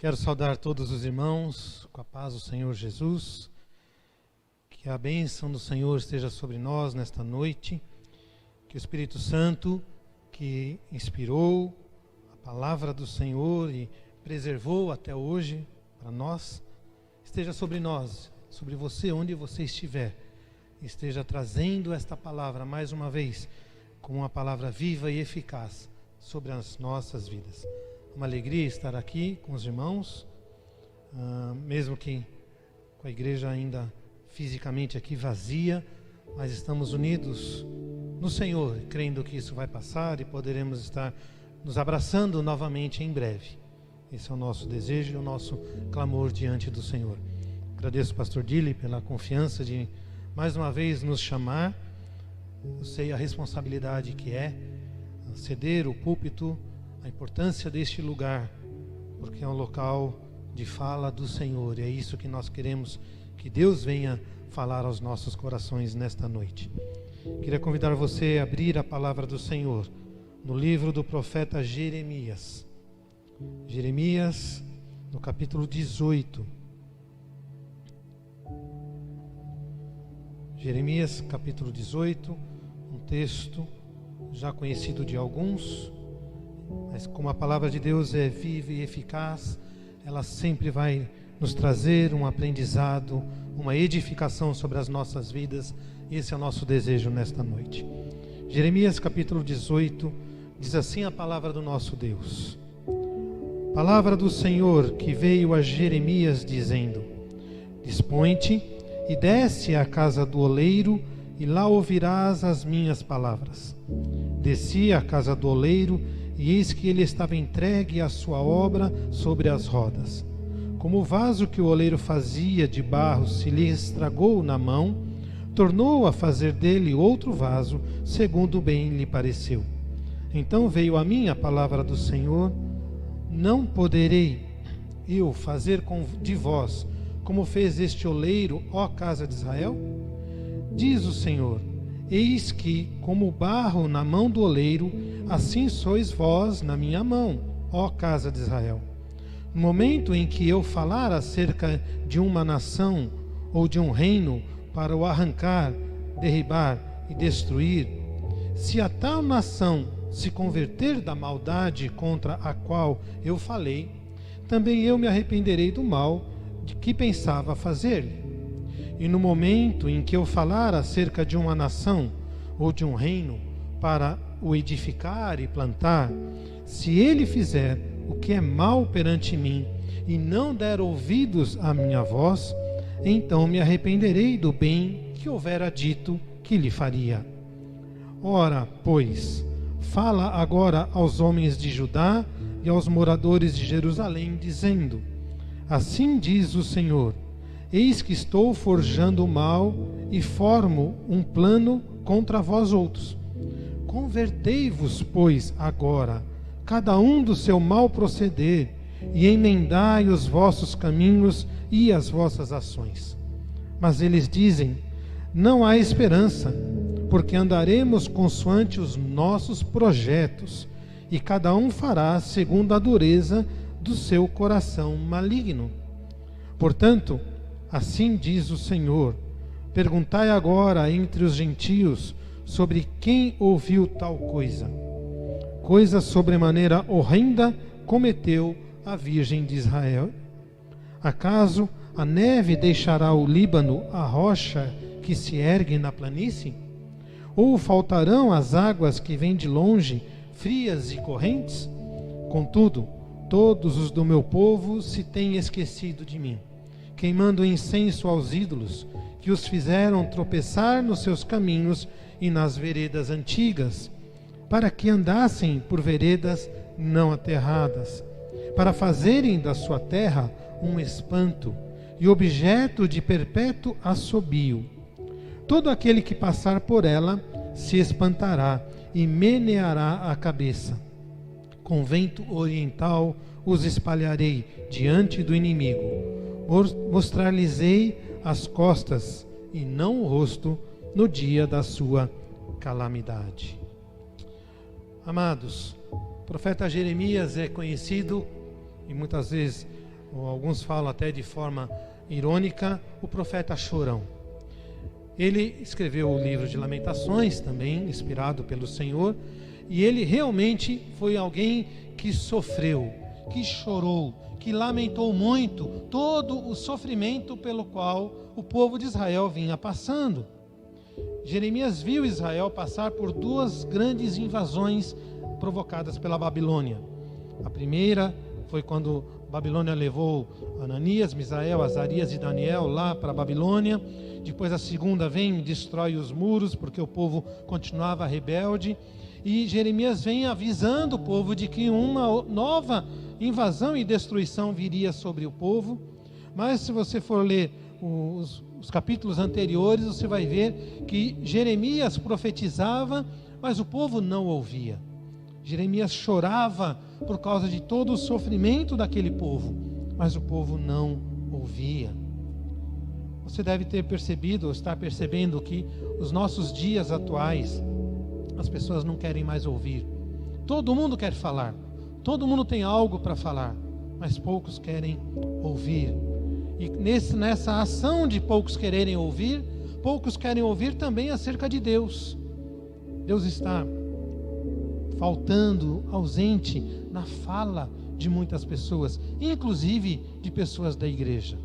Quero saudar todos os irmãos com a paz do Senhor Jesus. Que a bênção do Senhor esteja sobre nós nesta noite. Que o Espírito Santo, que inspirou a palavra do Senhor e preservou até hoje para nós, esteja sobre nós, sobre você, onde você estiver. Esteja trazendo esta palavra mais uma vez, como uma palavra viva e eficaz sobre as nossas vidas. Uma alegria estar aqui com os irmãos, mesmo que com a igreja ainda fisicamente aqui vazia, mas estamos unidos no Senhor, crendo que isso vai passar e poderemos estar nos abraçando novamente em breve. Esse é o nosso desejo e o nosso clamor diante do Senhor. Agradeço ao pastor Dili pela confiança de mais uma vez nos chamar. Eu sei a responsabilidade que é ceder o púlpito, a importância deste lugar, porque é um local de fala do Senhor, e é isso que nós queremos que Deus venha falar aos nossos corações nesta noite. Queria convidar você a abrir a palavra do Senhor no livro do profeta Jeremias. Jeremias, no capítulo 18. Jeremias, capítulo 18, um texto já conhecido de alguns, mas como a palavra de Deus é viva e eficaz, ela sempre vai nos trazer um aprendizado, uma edificação sobre as nossas vidas. Esse é o nosso desejo nesta noite. Jeremias capítulo 18, diz assim a palavra do nosso Deus. Palavra do Senhor que veio a Jeremias dizendo: Dispõe-te e desce à casa do oleiro, e lá ouvirás as minhas palavras. Desci à casa do oleiro, e eis que ele estava entregue à sua obra sobre as rodas. Como o vaso que o oleiro fazia de barro se lhe estragou na mão, tornou a fazer dele outro vaso, segundo bem lhe pareceu. Então veio a mim a palavra do Senhor: Não poderei eu fazer de vós como fez este oleiro, ó casa de Israel? Diz o Senhor: Eis que, como o barro na mão do oleiro, assim sois vós na minha mão, ó casa de Israel. No momento em que eu falar acerca de uma nação ou de um reino para o arrancar, derribar e destruir, se a tal nação se converter da maldade contra a qual eu falei, também eu me arrependerei do mal de que pensava fazer-lhe. E no momento em que eu falar acerca de uma nação ou de um reino para o edificar e plantar, se ele fizer o que é mal perante mim e não der ouvidos à minha voz, então me arrependerei do bem que houvera dito que lhe faria. Ora, pois, fala agora aos homens de Judá e aos moradores de Jerusalém, dizendo: Assim diz o Senhor: Eis que estou forjando o mal e formo um plano contra vós outros. Convertei-vos, pois, agora, cada um do seu mau proceder, e emendai os vossos caminhos e as vossas ações. Mas eles dizem: Não há esperança, porque andaremos consoante os nossos projetos, e cada um fará segundo a dureza do seu coração maligno. Portanto, assim diz o Senhor: Perguntai agora entre os gentios sobre quem ouviu tal coisa. Coisa sobremaneira horrenda cometeu a Virgem de Israel. Acaso a neve deixará o Líbano, a rocha que se ergue na planície? Ou faltarão as águas que vêm de longe, frias e correntes? Contudo, todos os do meu povo se têm esquecido de mim, queimando incenso aos ídolos, que os fizeram tropeçar nos seus caminhos e nas veredas antigas, para que andassem por veredas não aterradas, para fazerem da sua terra um espanto e objeto de perpétuo assobio. Todo aquele que passar por ela se espantará e meneará a cabeça. Com vento oriental os espalharei diante do inimigo. Mostrar-lhes-ei as costas e não o rosto no dia da sua calamidade. Amados, o profeta Jeremias é conhecido e muitas vezes ou alguns falam até de forma irônica, o profeta chorão. Ele escreveu o livro de Lamentações, também inspirado pelo Senhor, e ele realmente foi alguém que sofreu, que chorou, que lamentou muito todo o sofrimento pelo qual o povo de Israel vinha passando. Jeremias viu Israel passar por 2 grandes invasões provocadas pela Babilônia. A primeira foi quando a Babilônia levou Ananias, Misael, Azarias e Daniel lá para a Babilônia. Depois a segunda vem e destrói os muros, porque o povo continuava rebelde. E Jeremias vem avisando o povo de que uma nova invasão e destruição viria sobre o povo. Mas se você for ler os capítulos anteriores, você vai ver que Jeremias profetizava, mas o povo não ouvia. Jeremias chorava por causa de todo o sofrimento daquele povo, mas o povo não ouvia. Você deve ter percebido, ou estar percebendo, que os nossos dias atuais, as pessoas não querem mais ouvir. Todo mundo quer falar, todo mundo tem algo para falar, mas poucos querem ouvir. E nessa ação de poucos quererem ouvir, poucos querem ouvir também acerca de Deus. Deus está faltando, ausente na fala de muitas pessoas, inclusive de pessoas da igreja.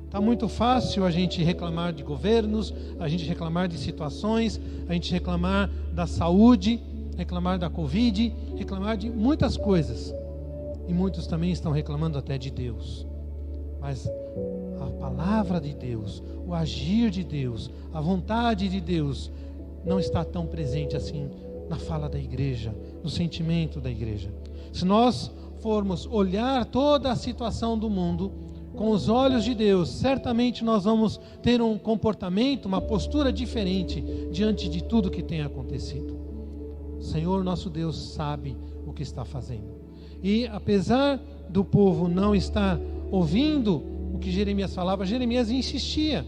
Está muito fácil a gente reclamar de governos, a gente reclamar de situações, a gente reclamar da saúde, reclamar da Covid, reclamar de muitas coisas. E muitos também estão reclamando até de Deus. Mas a palavra de Deus, o agir de Deus, a vontade de Deus não está tão presente assim na fala da igreja, no sentimento da igreja. Se nós formos olhar toda a situação do mundo com os olhos de Deus, certamente nós vamos ter um comportamento, uma postura diferente diante de tudo que tem acontecido. O Senhor nosso Deus sabe o que está fazendo. E apesar do povo não estar ouvindo o que Jeremias falava, Jeremias insistia.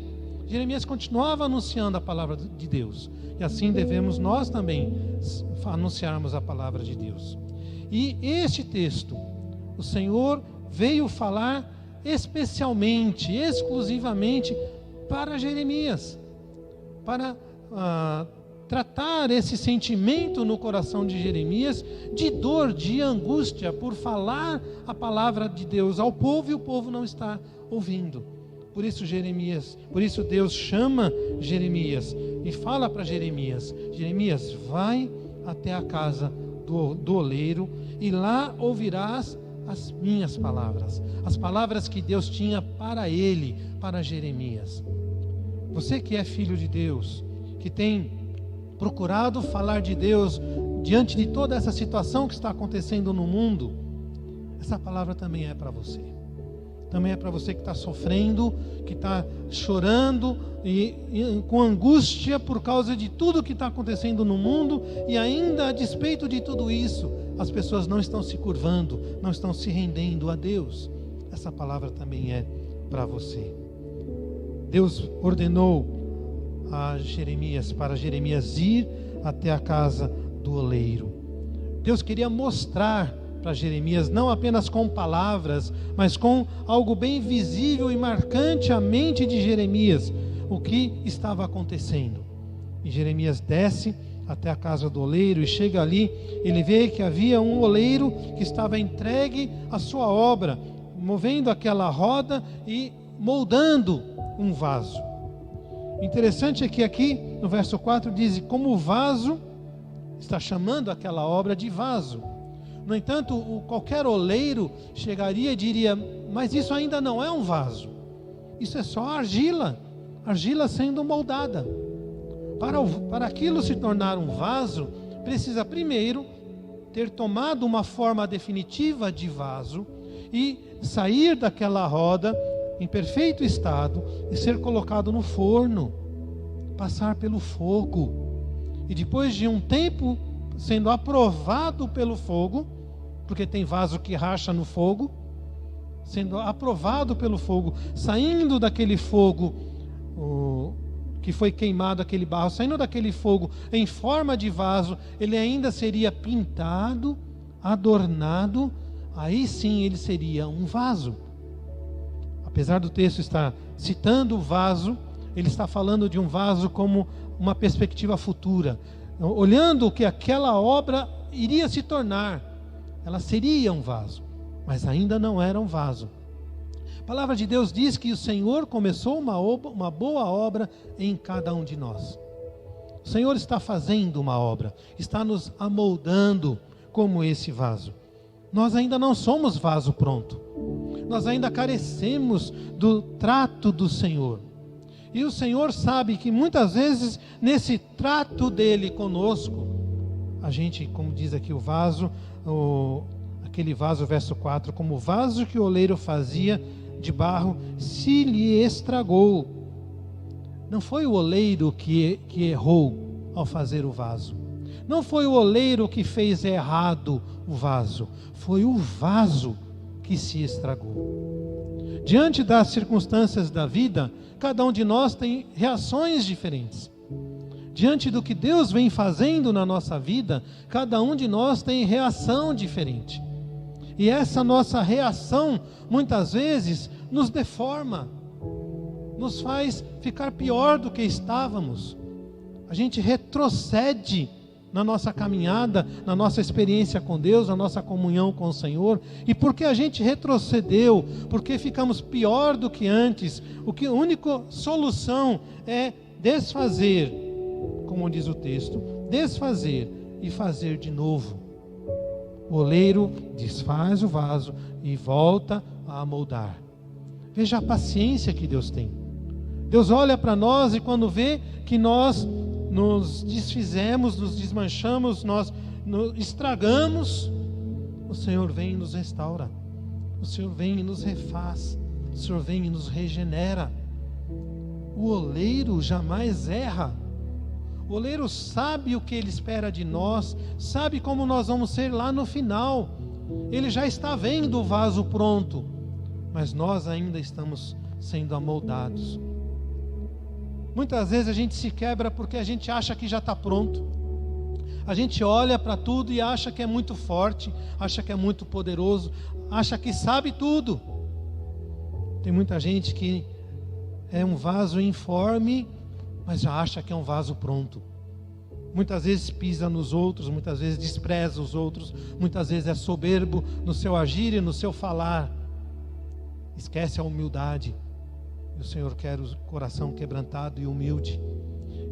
Jeremias continuava anunciando a palavra de Deus. E assim devemos nós também anunciarmos a palavra de Deus. E este texto, o Senhor veio falar especialmente, exclusivamente para Jeremias, para tratar esse sentimento no coração de Jeremias, de dor, de angústia, por falar a palavra de Deus ao povo, e o povo não está ouvindo. Por isso Deus chama Jeremias e fala para Jeremias: Jeremias, vai até a casa do oleiro e lá ouvirás as minhas palavras, as palavras que Deus tinha para ele, para Jeremias. Você que é filho de Deus, que tem procurado falar de Deus diante de toda essa situação que está acontecendo no mundo, essa palavra também é para você. Também é para você que está sofrendo, que está chorando e com angústia por causa de tudo que está acontecendo no mundo, e ainda a despeito de tudo isso, as pessoas não estão se curvando, não estão se rendendo a Deus. Essa palavra também é para você. Deus ordenou a Jeremias, para Jeremias ir até a casa do oleiro. Deus queria mostrar para Jeremias, não apenas com palavras, mas com algo bem visível e marcante à mente de Jeremias, o que estava acontecendo. E Jeremias desce até a casa do oleiro e chega ali, ele vê que havia um oleiro que estava entregue à sua obra, movendo aquela roda e moldando um vaso. Interessante é que aqui no verso 4 diz: como o vaso, está chamando aquela obra de vaso. No entanto, qualquer oleiro chegaria e diria: mas isso ainda não é um vaso, isso é só argila, argila sendo moldada. Para aquilo se tornar um vaso, precisa primeiro ter tomado uma forma definitiva de vaso e sair daquela roda em perfeito estado e ser colocado no forno, passar pelo fogo, e depois de um tempo sendo aprovado pelo fogo, porque tem vaso que racha no fogo, sendo aprovado pelo fogo, saindo daquele fogo que foi queimado, aquele barro, saindo daquele fogo em forma de vaso, ele ainda seria pintado, adornado, aí sim ele seria um vaso. Apesar do texto estar citando o vaso, ele está falando de um vaso como uma perspectiva futura, olhando o que aquela obra iria se tornar. Ela seria um vaso, mas ainda não era um vaso. A palavra de Deus diz que o Senhor começou uma boa obra em cada um de nós. O Senhor está fazendo uma obra, está nos amoldando como esse vaso. Nós ainda não somos vaso pronto. Nós ainda carecemos do trato do Senhor. E o Senhor sabe que muitas vezes, nesse trato dele conosco, a gente, como diz aqui o vaso, aquele vaso, verso 4, como o vaso que o oleiro fazia de barro, se lhe estragou. Não foi o oleiro que errou ao fazer o vaso. Não foi o oleiro que fez errado o vaso. Foi o vaso que se estragou. Diante das circunstâncias da vida, cada um de nós tem reações diferentes. Diante do que Deus vem fazendo na nossa vida, cada um de nós tem reação diferente. E essa nossa reação, muitas vezes, nos deforma, nos faz ficar pior do que estávamos. A gente retrocede na nossa caminhada, na nossa experiência com Deus, na nossa comunhão com o Senhor. E porque a gente retrocedeu, porque ficamos pior do que antes, a única solução é desfazer, como diz o texto, desfazer e fazer de novo. O oleiro desfaz o vaso e volta a amoldar. Veja a paciência que Deus tem. Deus olha para nós e quando vê que nós nos desfizemos, nos desmanchamos, nós estragamos, o Senhor vem e nos restaura. O Senhor vem e nos refaz. O Senhor vem e nos regenera. O oleiro jamais erra. O oleiro sabe o que ele espera de nós, sabe como nós vamos ser lá no final. Ele já está vendo o vaso pronto, mas nós ainda estamos sendo amoldados. Muitas vezes a gente se quebra porque a gente acha que já está pronto. A gente olha para tudo e acha que é muito forte, acha que é muito poderoso, acha que sabe tudo. Tem muita gente que é um vaso informe, mas já acha que é um vaso pronto. Muitas vezes pisa nos outros, muitas vezes despreza os outros, muitas vezes é soberbo no seu agir e no seu falar. Esquece a humildade. E o Senhor quer o coração quebrantado e humilde.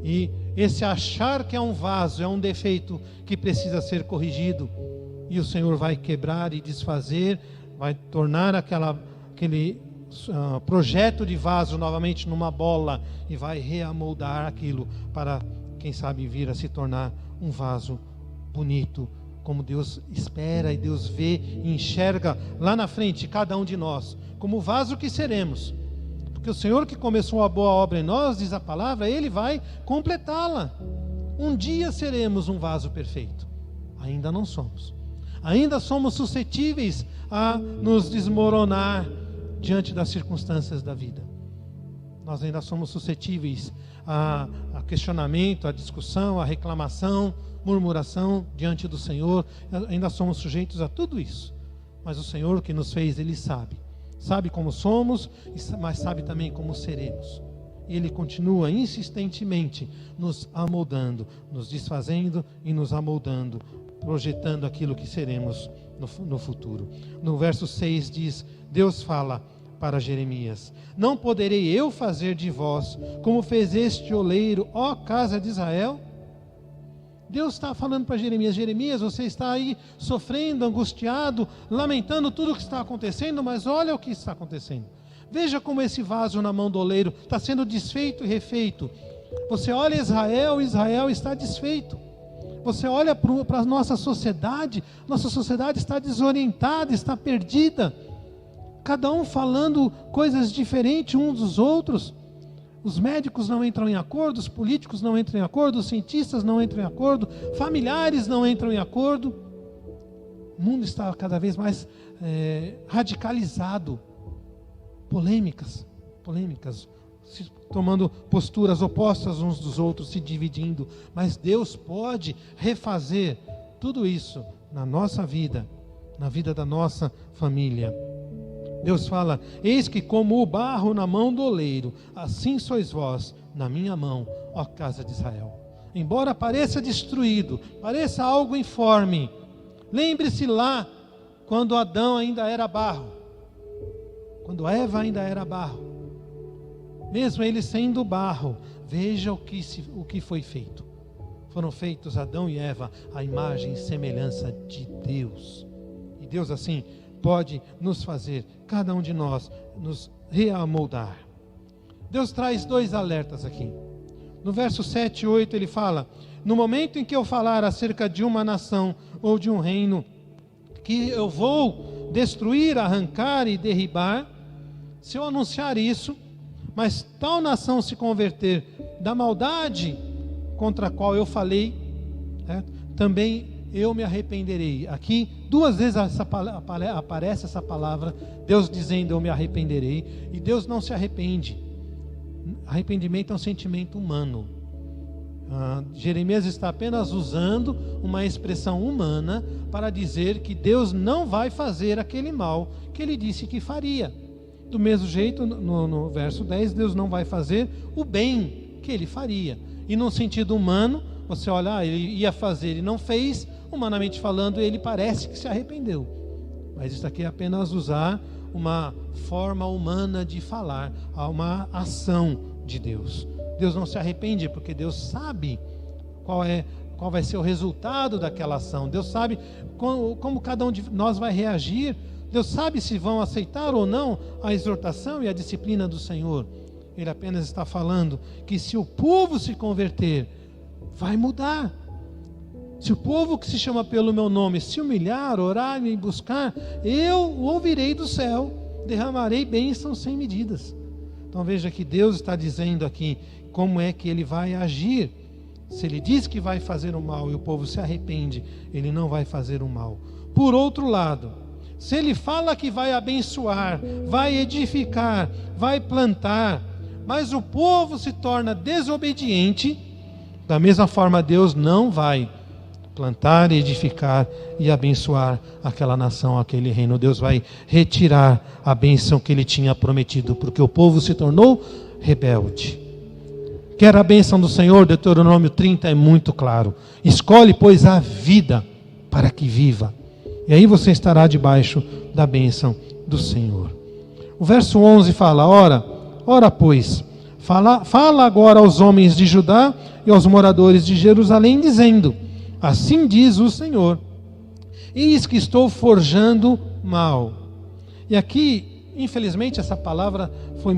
E esse achar que é um vaso, é um defeito que precisa ser corrigido. E o Senhor vai quebrar e desfazer, vai tornar aquele projeto de vaso novamente numa bola e vai reamoldar aquilo para, quem sabe, vir a se tornar um vaso bonito, como Deus espera e Deus vê e enxerga lá na frente cada um de nós, como o vaso que seremos. Porque o Senhor que começou a boa obra em nós, diz a palavra, Ele vai completá-la. Um dia seremos um vaso perfeito. Ainda não somos. Ainda somos suscetíveis a nos desmoronar diante das circunstâncias da vida. Nós ainda somos suscetíveis a questionamento, a discussão, a reclamação, murmuração diante do Senhor. Ainda somos sujeitos a tudo isso. Mas o Senhor que nos fez, Ele sabe. Sabe como somos, mas sabe também como seremos. E Ele continua insistentemente nos amoldando, nos desfazendo e nos amoldando, projetando aquilo que seremos no futuro. No verso 6 diz, Deus fala para Jeremias: não poderei eu fazer de vós como fez este oleiro, ó casa de Israel? Deus está falando para Jeremias: Jeremias, você está aí sofrendo, angustiado, lamentando tudo o que está acontecendo, mas olha o que está acontecendo. Veja como esse vaso na mão do oleiro está sendo desfeito e refeito. Você olha Israel, Israel está desfeito. Você olha para a nossa sociedade está desorientada, está perdida. Cada um falando coisas diferentes uns dos outros. Os médicos não entram em acordo, os políticos não entram em acordo, os cientistas não entram em acordo, familiares não entram em acordo. O mundo está cada vez mais radicalizado. Polêmicas, tomando posturas opostas uns dos outros, se dividindo. Mas Deus pode refazer tudo isso na nossa vida, na vida da nossa família. Deus fala: eis que como o barro na mão do oleiro, assim sois vós na minha mão, ó casa de Israel. Embora pareça destruído, pareça algo informe, lembre-se lá, quando Adão ainda era barro, quando Eva ainda era barro, mesmo ele sendo barro, veja o que foi feito. Foram feitos Adão e Eva à imagem e semelhança de Deus. E Deus assim pode nos fazer, cada um de nós, nos reamoldar. Deus traz 2 alertas aqui. No verso 7 e 8 ele fala: no momento em que eu falar acerca de uma nação ou de um reino que eu vou destruir, arrancar e derribar, se eu anunciar isso, mas tal nação se converter da maldade contra a qual eu falei, também eu me arrependerei. Aqui 2 vezes aparece essa palavra, Deus dizendo eu me arrependerei, e Deus não se arrepende. Arrependimento é um sentimento humano. Jeremias está apenas usando uma expressão humana para dizer que Deus não vai fazer aquele mal que ele disse que faria. Do mesmo jeito, no verso 10, Deus não vai fazer o bem que ele faria. E no sentido humano, você olha, ele ia fazer e não fez, humanamente falando, ele parece que se arrependeu. Mas isso aqui é apenas usar uma forma humana de falar, uma ação de Deus. Deus não se arrepende porque Deus sabe qual vai ser o resultado daquela ação. Deus sabe como cada um de nós vai reagir. Deus sabe se vão aceitar ou não a exortação e a disciplina do Senhor. Ele apenas está falando que se o povo se converter, vai mudar. Se o povo que se chama pelo meu nome se humilhar, orar e me buscar, eu o ouvirei do céu, derramarei bênçãos sem medidas. Então veja que Deus está dizendo aqui como é que ele vai agir. Se ele diz que vai fazer o mal e o povo se arrepende, ele não vai fazer o mal. Por outro lado, se ele fala que vai abençoar, vai edificar, vai plantar, mas o povo se torna desobediente, da mesma forma Deus não vai plantar, edificar e abençoar aquela nação, aquele reino. Deus vai retirar a bênção que ele tinha prometido, porque o povo se tornou rebelde. Quer a bênção do Senhor? Deuteronômio 30 é muito claro: escolhe, pois, a vida para que viva, e aí você estará debaixo da bênção do Senhor. O verso 11 fala: ora pois, fala agora aos homens de Judá e aos moradores de Jerusalém, dizendo: assim diz o Senhor, eis que estou forjando mal. E aqui, infelizmente, essa palavra foi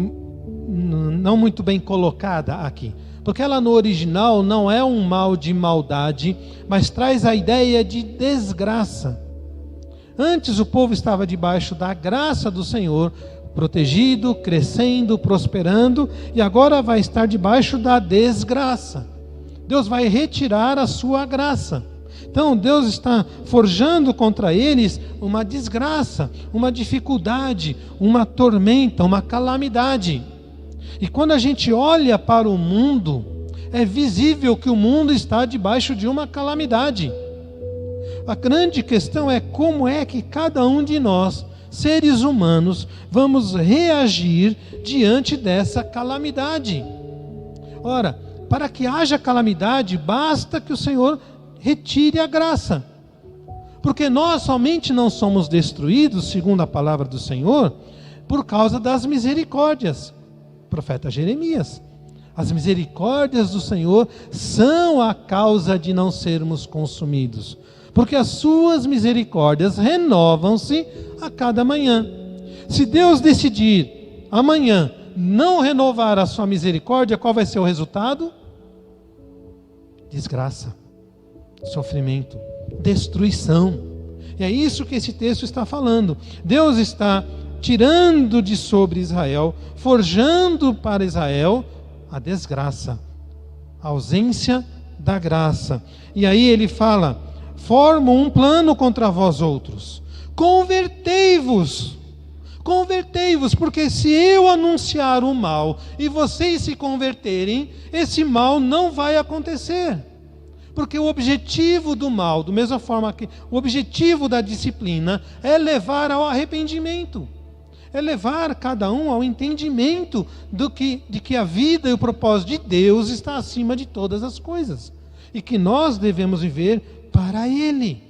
não muito bem colocada aqui, porque ela no original não é um mal de maldade, mas traz a ideia de desgraça. Antes o povo estava debaixo da graça do Senhor, protegido, crescendo, prosperando, e agora vai estar debaixo da desgraça. Deus vai retirar a sua graça. Então Deus está forjando contra eles uma desgraça, uma dificuldade, uma tormenta, uma calamidade. E quando a gente olha para o mundo, é visível que o mundo está debaixo de uma calamidade. A grande questão é como é que cada um de nós, seres humanos, vamos reagir diante dessa calamidade. Ora, para que haja calamidade, basta que o Senhor retire a graça. Porque nós somente não somos destruídos, segundo a palavra do Senhor, por causa das misericórdias. Profeta Jeremias: as misericórdias do Senhor são a causa de não sermos consumidos, porque as suas misericórdias renovam-se a cada manhã. Se Deus decidir amanhã não renovar a sua misericórdia, qual vai ser o resultado? Desgraça, sofrimento, destruição. E é isso que esse texto está falando. Deus está tirando de sobre Israel, forjando para Israel a desgraça, a ausência da graça. E aí ele fala: formo um plano contra vós outros, convertei-vos, porque se eu anunciar o mal e vocês se converterem, esse mal não vai acontecer. Porque o objetivo do mal, da mesma forma que o objetivo da disciplina, é levar ao arrependimento, é levar cada um ao entendimento de que a vida e o propósito de Deus está acima de todas as coisas, e que nós devemos viver para Ele.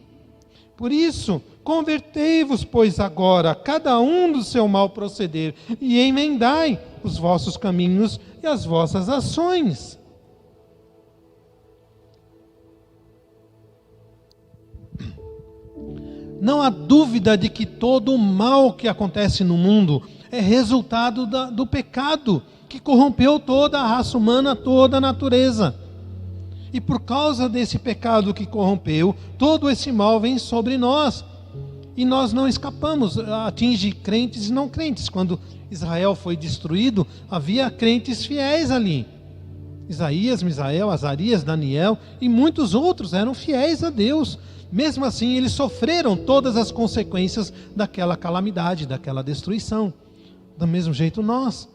Por isso, convertei-vos, pois, agora, cada um do seu mau proceder, e emendai os vossos caminhos e as vossas ações. Não há dúvida de que todo o mal que acontece no mundo é resultado do pecado que corrompeu toda a raça humana, toda a natureza. E por causa desse pecado que corrompeu, todo esse mal vem sobre nós. E nós não escapamos, atinge crentes e não crentes. Quando Israel foi destruído, havia crentes fiéis ali. Isaías, Misael, Azarias, Daniel e muitos outros eram fiéis a Deus. Mesmo assim, eles sofreram todas as consequências daquela calamidade, daquela destruição. Do mesmo jeito nós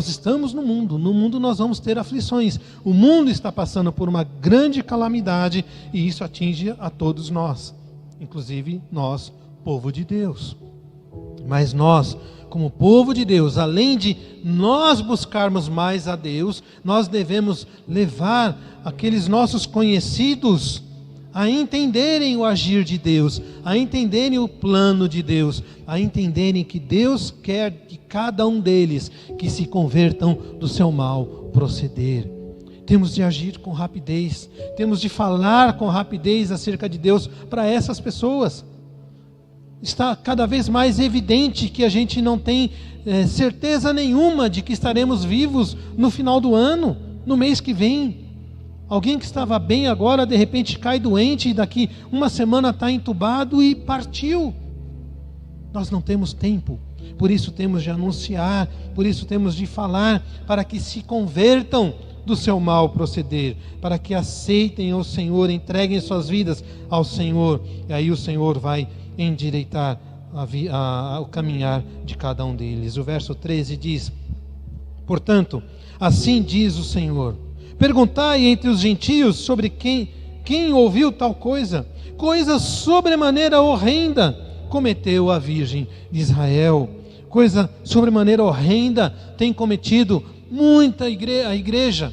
estamos no mundo nós vamos ter aflições. O mundo está passando por uma grande calamidade e isso atinge a todos nós, inclusive nós, povo de Deus. Mas nós, como povo de Deus, além de nós buscarmos mais a Deus, nós devemos levar aqueles nossos conhecidos a entenderem o agir de Deus, a entenderem o plano de Deus, a entenderem que Deus quer de cada um deles que se convertam do seu mau proceder. Temos de agir com rapidez, temos de falar com rapidez acerca de Deus para essas pessoas. Está cada vez mais evidente que a gente não tem certeza nenhuma de que estaremos vivos no final do ano, no mês que vem. Alguém que estava bem agora, de repente cai doente e daqui uma semana está entubado e partiu. Nós não temos tempo, por isso temos de anunciar, por isso temos de falar, para que se convertam do seu mau proceder, para que aceitem o Senhor, entreguem suas vidas ao Senhor, e aí o Senhor vai endireitar o caminhar de cada um deles. O verso 13 diz: portanto, assim diz o Senhor, perguntai entre os gentios sobre quem ouviu tal coisa sobremaneira horrenda cometeu a Virgem de Israel. Coisa sobremaneira horrenda tem cometido a igreja.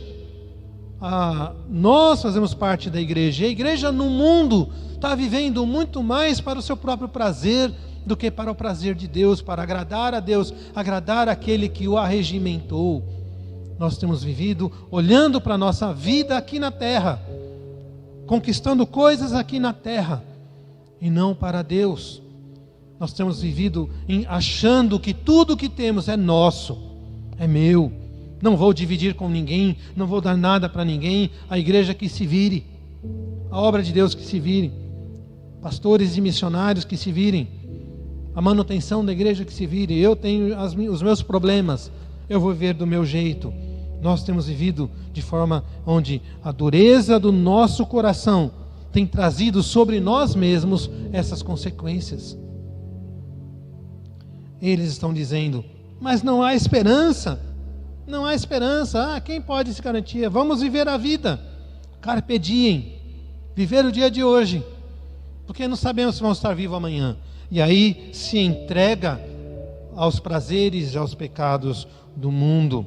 Nós fazemos parte da igreja. A igreja no mundo está vivendo muito mais para o seu próprio prazer do que para o prazer de Deus, para agradar a Deus, agradar aquele que o arregimentou. Nós temos vivido olhando para a nossa vida aqui na terra, conquistando coisas aqui na terra, e não para Deus. Nós temos vivido achando que tudo que temos é nosso, é meu. Não vou dividir com ninguém, não vou dar nada para ninguém. A igreja que se vire, a obra de Deus que se vire, pastores e missionários que se virem, a manutenção da igreja que se vire. Eu tenho os meus problemas, eu vou viver do meu jeito. Nós temos vivido de forma onde a dureza do nosso coração tem trazido sobre nós mesmos essas consequências. Eles estão dizendo, mas não há esperança. Não há esperança. Quem pode se garantir? Vamos viver a vida. Carpe diem. Viver o dia de hoje. Porque não sabemos se vamos estar vivos amanhã. E aí se entrega aos prazeres e aos pecados do mundo.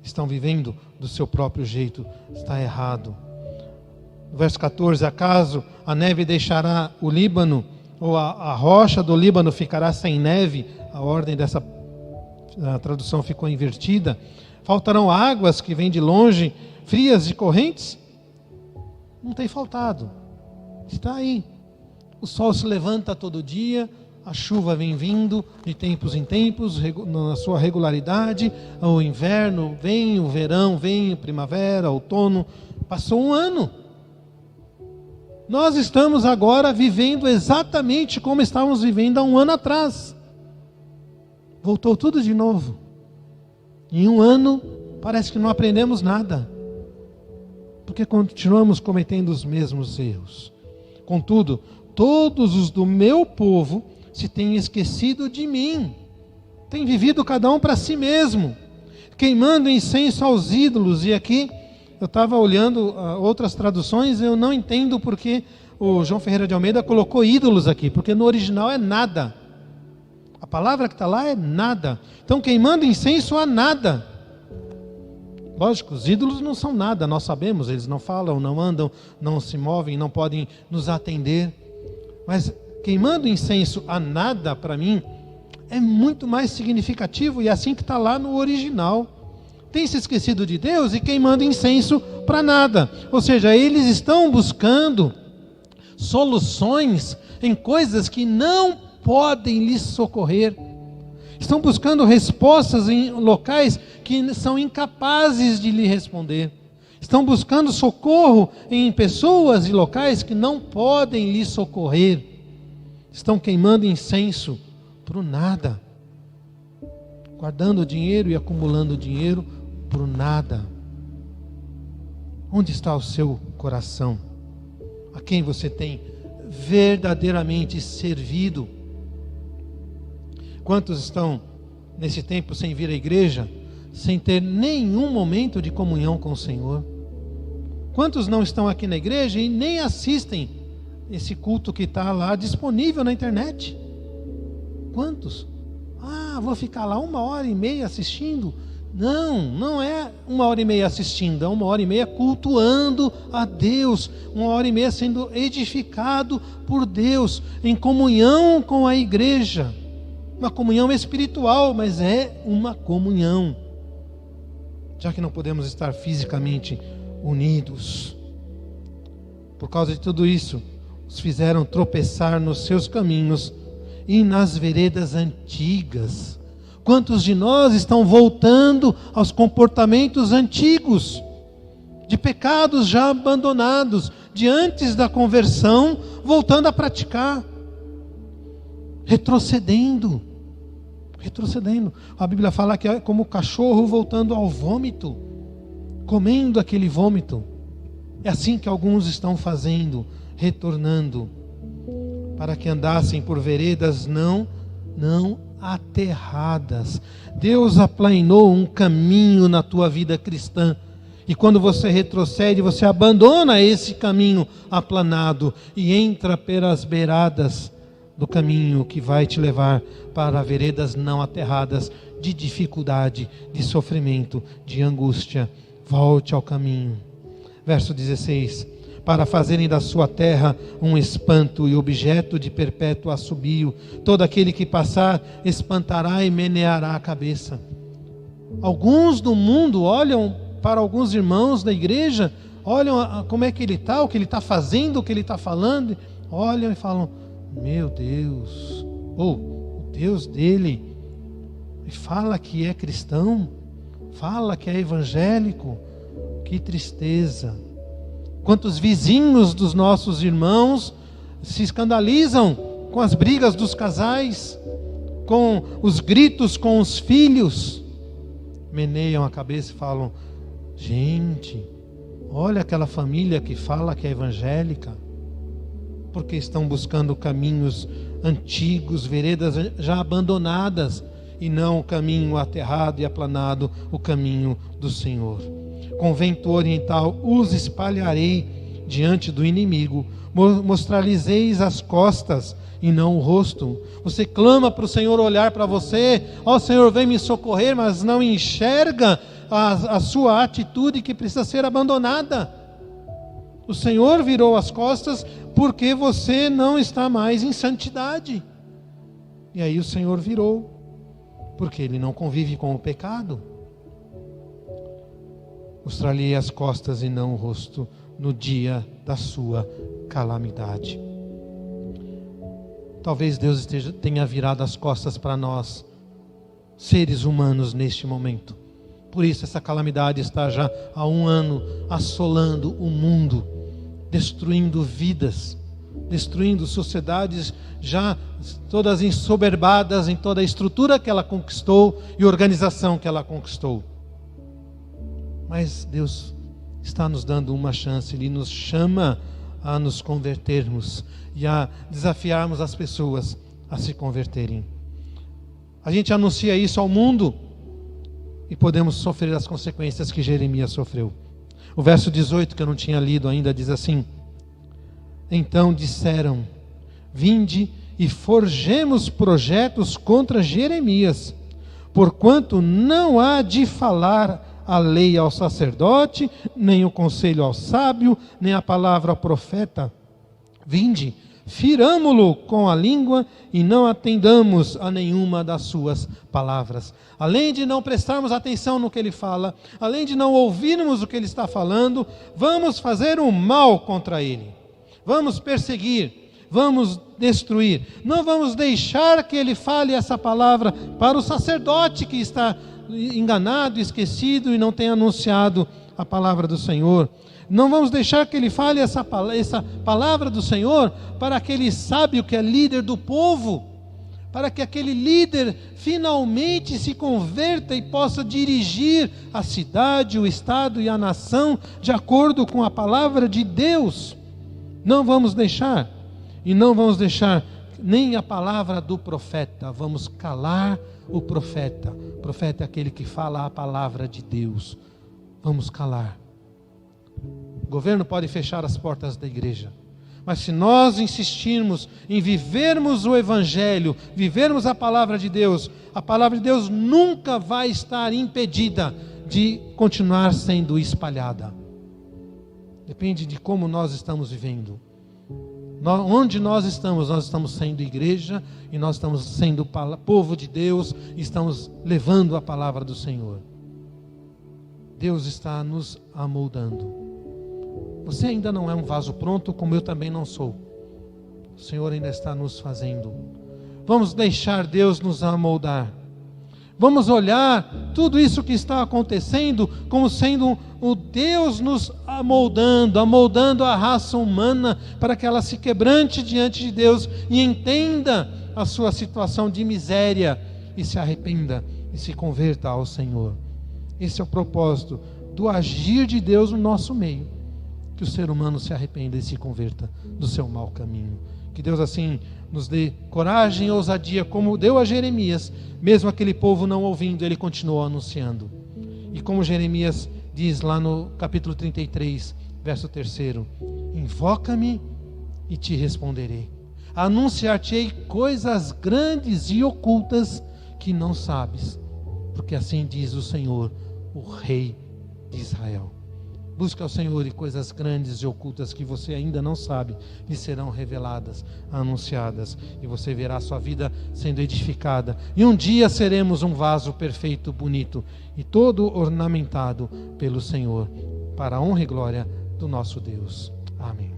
Estão vivendo do seu próprio jeito. Está errado. No verso 14, acaso a neve deixará o Líbano, ou a rocha do Líbano ficará sem neve? A ordem dessa tradução ficou invertida. Faltarão águas que vêm de longe, frias e correntes? Não tem faltado. Está aí. O sol se levanta todo dia, a chuva vem vindo de tempos em tempos, na sua regularidade. O inverno vem, o verão vem, a primavera, o outono. Passou um ano. Nós estamos agora vivendo exatamente como estávamos vivendo há um ano atrás. Voltou tudo de novo. Em um ano, parece que não aprendemos nada, porque continuamos cometendo os mesmos erros. Contudo, todos os do meu povo se têm esquecido de mim, têm vivido cada um para si mesmo, queimando incenso aos ídolos. E aqui, eu estava olhando outras traduções, eu não entendo porque o João Ferreira de Almeida colocou ídolos aqui, porque no original é nada. A palavra que está lá é nada. Então, queimando incenso a nada. Lógico, os ídolos não são nada, nós sabemos, eles não falam, não andam, não se movem, não podem nos atender. Mas queimando incenso a nada, para mim, é muito mais significativo, e é assim que está lá no original. Tem se esquecido de Deus e queimando incenso para nada. Ou seja, eles estão buscando soluções em coisas que não podem lhes socorrer. Estão buscando respostas em locais que são incapazes de lhe responder. Estão buscando socorro em pessoas e locais que não podem lhe socorrer. Estão queimando incenso para o nada. Guardando dinheiro e acumulando dinheiro para o nada. Onde está o seu coração? A quem você tem verdadeiramente servido? Quantos estão nesse tempo sem vir à igreja, sem ter nenhum momento de comunhão com o Senhor? Quantos não estão aqui na igreja e nem assistem esse culto que está lá disponível na internet? Quantos? Vou ficar lá 1h30 assistindo? Não é 1h30 assistindo, é 1h30 cultuando a Deus, 1h30 sendo edificado por Deus, em comunhão com a igreja. Uma comunhão espiritual, mas é uma comunhão. Já que não podemos estar fisicamente unidos. Por causa de tudo isso, os fizeram tropeçar nos seus caminhos e nas veredas antigas. Quantos de nós estão voltando aos comportamentos antigos, de pecados já abandonados, de antes da conversão, voltando a praticar? Retrocedendo. A Bíblia fala que é como o cachorro voltando ao vômito, comendo aquele vômito. É assim que alguns estão fazendo, retornando, para que andassem por veredas não aterradas. Deus aplainou um caminho na tua vida cristã. E quando você retrocede, você abandona esse caminho aplanado e entra pelas beiradas do caminho que vai te levar para veredas não aterradas, de dificuldade, de sofrimento, de angústia. Volte ao caminho. Verso 16: para fazerem da sua terra um espanto e objeto de perpétuo assobio, todo aquele que passar espantará e meneará a cabeça. Alguns do mundo olham para alguns irmãos da igreja, olham como é que ele está, o que ele está fazendo, o que ele está falando, olham e falam: meu Deus, o Deus dele, e fala que é cristão, fala que é evangélico. Que tristeza. Quantos vizinhos dos nossos irmãos se escandalizam com as brigas dos casais, com os gritos com os filhos, meneiam a cabeça e falam: gente, olha aquela família que fala que é evangélica, porque estão buscando caminhos antigos, veredas já abandonadas, e não o caminho aterrado e aplanado, o caminho do Senhor. Com vento oriental os espalharei diante do inimigo, mostrar-lhes-eis as costas e não o rosto. Você clama para o Senhor olhar para você: ó Senhor, vem me socorrer, mas não enxerga a sua atitude que precisa ser abandonada. O Senhor virou as costas porque você não está mais em santidade. E aí o Senhor virou, porque Ele não convive com o pecado. Mostrar-lhe as costas e não o rosto no dia da sua calamidade. Talvez Deus tenha virado as costas para nós, seres humanos, neste momento. Por isso essa calamidade está já há 1 ano assolando o mundo, destruindo vidas, destruindo sociedades já todas ensoberbadas em toda a estrutura que ela conquistou e organização que ela conquistou. Mas Deus está nos dando uma chance, Ele nos chama a nos convertermos e a desafiarmos as pessoas a se converterem. A gente anuncia isso ao mundo e podemos sofrer as consequências que Jeremias sofreu. O verso 18, que eu não tinha lido ainda, diz assim: então disseram: vinde e forjemos projetos contra Jeremias, porquanto não há de falar a lei ao sacerdote, nem o conselho ao sábio, nem a palavra ao profeta. Vinde, firamo-lo com a língua e não atendamos a nenhuma das suas palavras. Além de não prestarmos atenção no que ele fala, além de não ouvirmos o que ele está falando, vamos fazer um mal contra ele. Vamos perseguir, vamos destruir. Não vamos deixar que ele fale essa palavra para o sacerdote que está enganado, esquecido e não tem anunciado a palavra do Senhor. Não vamos deixar que ele fale essa palavra do Senhor para aquele sábio que é líder do povo, para que aquele líder finalmente se converta e possa dirigir a cidade, o estado e a nação de acordo com a palavra de Deus. Não vamos deixar, e não vamos deixar nem a palavra do profeta. Vamos calar o profeta. O profeta é aquele que fala a palavra de Deus. Vamos calar. O governo pode fechar as portas da igreja, mas se nós insistirmos em vivermos o Evangelho, vivermos a palavra de Deus nunca vai estar impedida de continuar sendo espalhada. Depende de como nós estamos vivendo. Onde nós estamos sendo igreja, e nós estamos sendo povo de Deus, e estamos levando a palavra do Senhor. Deus está nos amoldando. Você ainda não é um vaso pronto, como eu também não sou. O Senhor ainda está nos fazendo. Vamos deixar Deus nos amoldar. Vamos olhar tudo isso que está acontecendo como sendo o Deus nos amoldando a raça humana para que ela se quebrante diante de Deus e entenda a sua situação de miséria e se arrependa e se converta ao Senhor. Esse é o propósito do agir de Deus no nosso meio. Que o ser humano se arrependa e se converta do seu mau caminho. Que Deus assim nos dê coragem e ousadia, como deu a Jeremias, mesmo aquele povo não ouvindo, ele continuou anunciando. E como Jeremias diz lá no capítulo 33, verso 3: invoca-me e te responderei. Anunciar-te-ei coisas grandes e ocultas que não sabes, porque assim diz o Senhor, o Rei de Israel. Busca ao Senhor, e coisas grandes e ocultas que você ainda não sabe lhe serão reveladas, anunciadas, e você verá a sua vida sendo edificada. E um dia seremos um vaso perfeito, bonito e todo ornamentado pelo Senhor, para a honra e glória do nosso Deus. Amém.